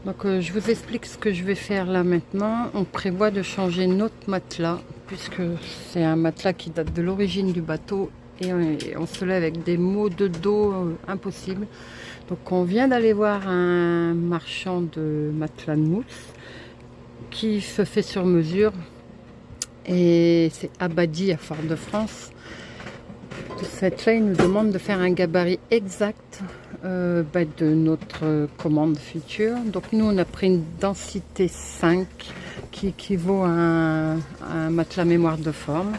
Donc je vous explique ce que je vais faire là maintenant. On prévoit de changer notre matelas puisque c'est un matelas qui date de l'origine du bateau et on se lève avec des maux de dos impossibles. Donc on vient d'aller voir un marchand de matelas de mousse qui se fait sur mesure et c'est Abadi à Fort-de-France. Cette là, il nous demande de faire un gabarit exact de notre commande future. Donc nous, on a pris une densité 5 qui équivaut à un matelas mémoire de forme.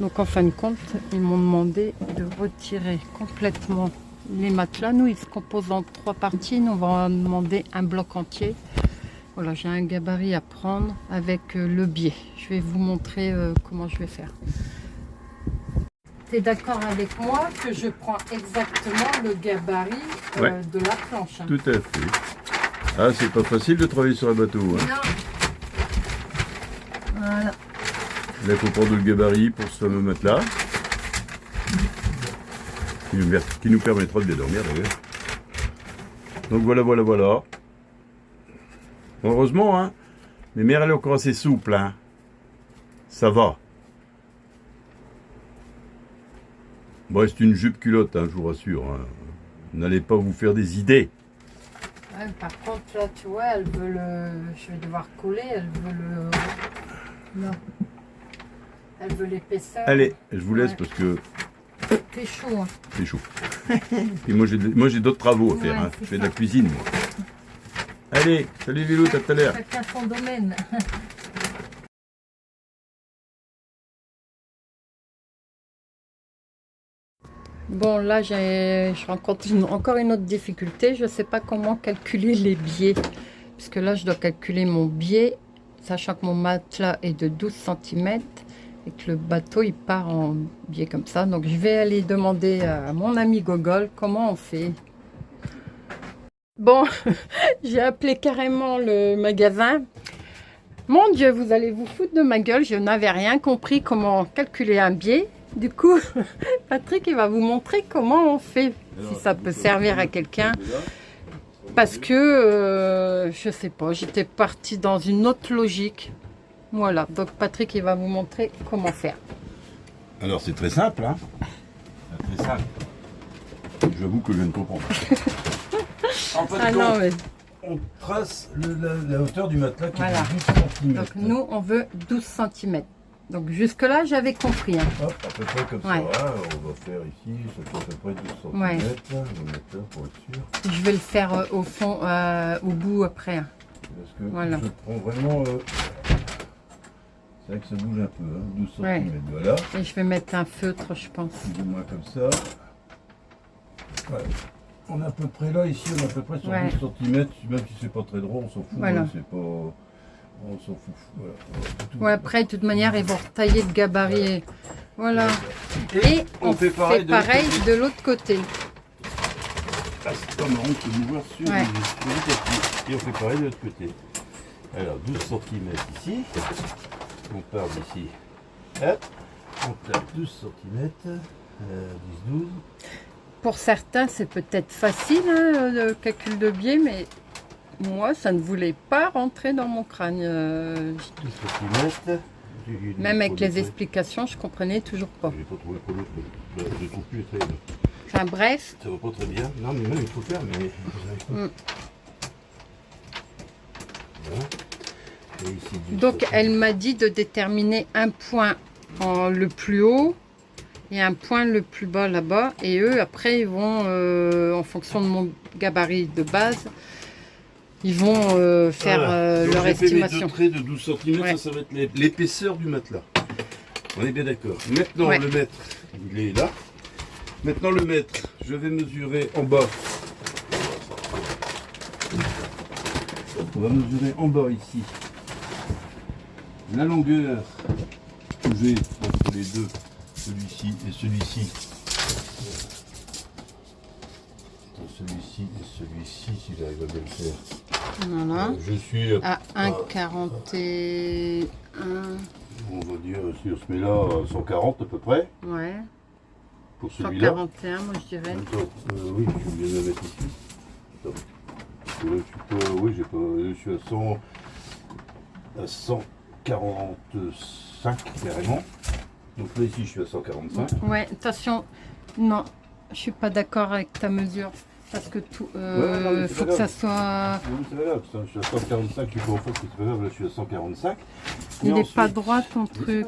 Donc en fin de compte, ils m'ont demandé de retirer complètement les matelas. Nous, ils se composent en 3 parties. Nous, on va en demander un bloc entier. Voilà, j'ai un gabarit à prendre avec le biais. Je vais vous montrer comment je vais faire. Tu es d'accord avec moi que je prends exactement le gabarit de la planche, hein. Tout à fait. Ah, c'est pas facile de travailler sur un bateau, hein. Non. Voilà. Là, il faut prendre le gabarit pour ce fameux matelas. Qui nous permettra de bien dormir d'ailleurs. Donc voilà. Heureusement, hein. Mes mères, elle est encore assez souple, hein. Ça va. Bon, c'est une jupe culotte, hein, je vous rassure. Hein. N'allez pas vous faire des idées. Ouais, par contre, là, tu vois, elle veut le... Je vais devoir coller, elle veut le... Non. Elle veut l'épaisseur. Allez, je vous laisse parce que... C'est chaud, hein. C'est chaud. Et moi, j'ai d'autres travaux à faire. Hein. Je fais de la cuisine, moi. Allez, salut Lilou, à tout à l'heure. Chacun son domaine. Bon, là, je rencontre encore une autre difficulté. Je ne sais pas comment calculer les biais. Puisque là, je dois calculer mon biais, sachant que mon matelas est de 12 cm et que le bateau, il part en biais comme ça. Donc, je vais aller demander à mon ami Gogol comment on fait. Bon, j'ai appelé carrément le magasin. Mon Dieu, vous allez vous foutre de ma gueule. Je n'avais rien compris comment calculer un biais. Du coup, Patrick, il va vous montrer comment on fait, si ça peut servir à quelqu'un. Parce que, je sais pas, j'étais partie dans une autre logique. Voilà, donc Patrick, il va vous montrer comment faire. Alors, c'est très simple, hein. C'est très simple. J'avoue que je viens de comprendre. En fait, non, mais... on trace la hauteur du matelas qui voilà. est 12 cm. Donc, nous, on veut 12 cm. Donc jusque-là, j'avais compris. Hein. Hop, à peu près comme ça. Hein. On va faire ici, ça fait à peu près 12 cm. Ouais. On va mettre là pour être sûr. Je vais le faire au fond, au bout après. Hein. Parce que je prends vraiment... c'est vrai que ça bouge un peu, hein, 12 cm. Ouais. Voilà. Et je vais mettre un feutre, je pense. Plus ou moins comme ça. Ouais. On est à peu près là, ici, on est à peu près sur 12 cm. Même si c'est pas très droit, on s'en fout. Voilà. Hein, c'est pas... On s'en fout. Voilà. Ouais, après, de toute manière, ils vont retailler le gabarit. Voilà. Et on fait pareil de l'autre côté. Ah, c'est pas marrant de nous voir sur les tapis. Et on fait pareil de l'autre côté. Alors, 12 cm ici. On part d'ici. Hop. On tape 12 cm. 10-12. Pour certains, c'est peut-être facile, hein, le calcul de biais, mais... Moi, ça ne voulait pas rentrer dans mon crâne. Même avec les explications, je comprenais toujours pas. J'ai pas trouvé pour l'autre. Je trouve plus très bien. Enfin bref. Ça va pas très bien. Non, mais même il faut faire, mais Voilà. Et ici, donc, elle m'a dit de déterminer un point le plus haut et un point le plus bas là-bas. Et eux, après, ils vont, en fonction de mon gabarit de base, ils vont faire leur estimation. Mes deux traits de 12 cm, ça va être l'épaisseur du matelas. On est bien d'accord. Maintenant, le mètre, il est là. Maintenant, le mètre, je vais mesurer en bas. On va mesurer en bas ici la longueur que j'ai entre les deux, celui-ci et celui-ci. Celui-ci et celui-ci, si j'arrive à bien le faire. Voilà. Je suis à 1,41. On va dire, si on se met là, 140 à peu près. Ouais. Pour celui-là. 141, moi je dirais. Attends, oui, je vais bien le mettre ici. Attends. Oui, je suis à 145 carrément. Donc là ici je suis à 145. Ouais, attention, non, je suis pas d'accord avec ta mesure. Parce que tout, faut que ça soit... Oui, c'est pas grave, je suis à 145, tu peux en faire, c'est pas grave, là je suis à 145. Il n'est pas droit ton truc.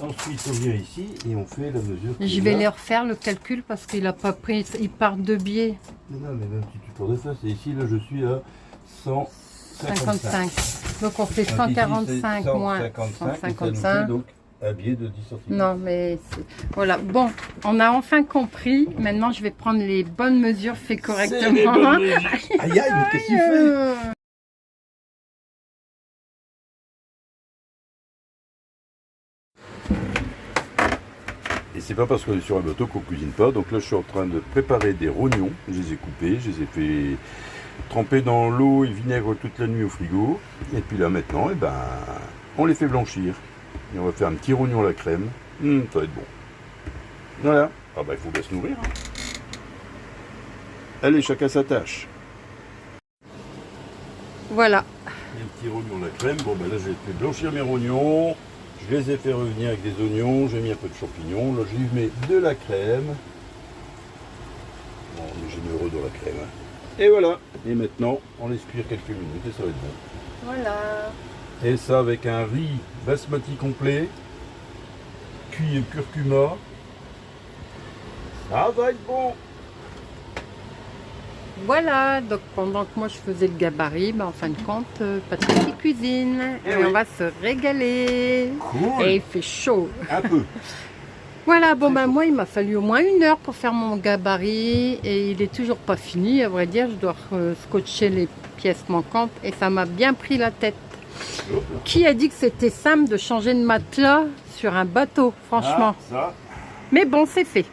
Ensuite on vient ici et on fait la mesure. Je vais les refaire le calcul parce qu'il a pas pris, il part de biais. Non, mais même si tu pars de face, et ici là je suis à 155. Donc on fait 145 moins 155. Donc un biais de 10 cm. Non mais voilà, bon, on a enfin compris. Maintenant je vais prendre les bonnes mesures, fait correctement. Les bonnes mesures. Aïe aïe, mais qu'est-ce que tu fais? Et c'est pas parce qu'on est sur un bateau qu'on cuisine pas. Donc là je suis en train de préparer des rognons. Je les ai coupés, je les ai fait tremper dans l'eau et vinaigre toute la nuit au frigo. Et puis là maintenant, eh ben, on les fait blanchir. Et on va faire un petit rognon à la crème. Ça va être bon. Voilà. Ah bah il faut bien se nourrir. Hein. Allez, chacun sa tâche. Voilà. Et un petit rognon à la crème. Bon ben là j'ai fait blanchir mes rognons. Je les ai fait revenir avec des oignons. J'ai mis un peu de champignons. Là je lui mets de la crème. Bon, on est généreux dans la crème. Hein. Et voilà. Et maintenant, on laisse cuire quelques minutes et ça va être bon. Voilà. Et ça avec un riz basmati complet, cuit et curcuma. Ça va être bon. Voilà, donc pendant que moi je faisais le gabarit, en fin de compte, Patrick il cuisine et oui. on va se régaler. Cool. Et il fait chaud. Un peu. Voilà, bon moi il m'a fallu au moins 1 heure pour faire mon gabarit et il est toujours pas fini, à vrai dire, je dois scotcher les pièces manquantes et ça m'a bien pris la tête. Qui a dit que c'était simple de changer de matelas sur un bateau, franchement? Ah, ça. Mais bon, c'est fait.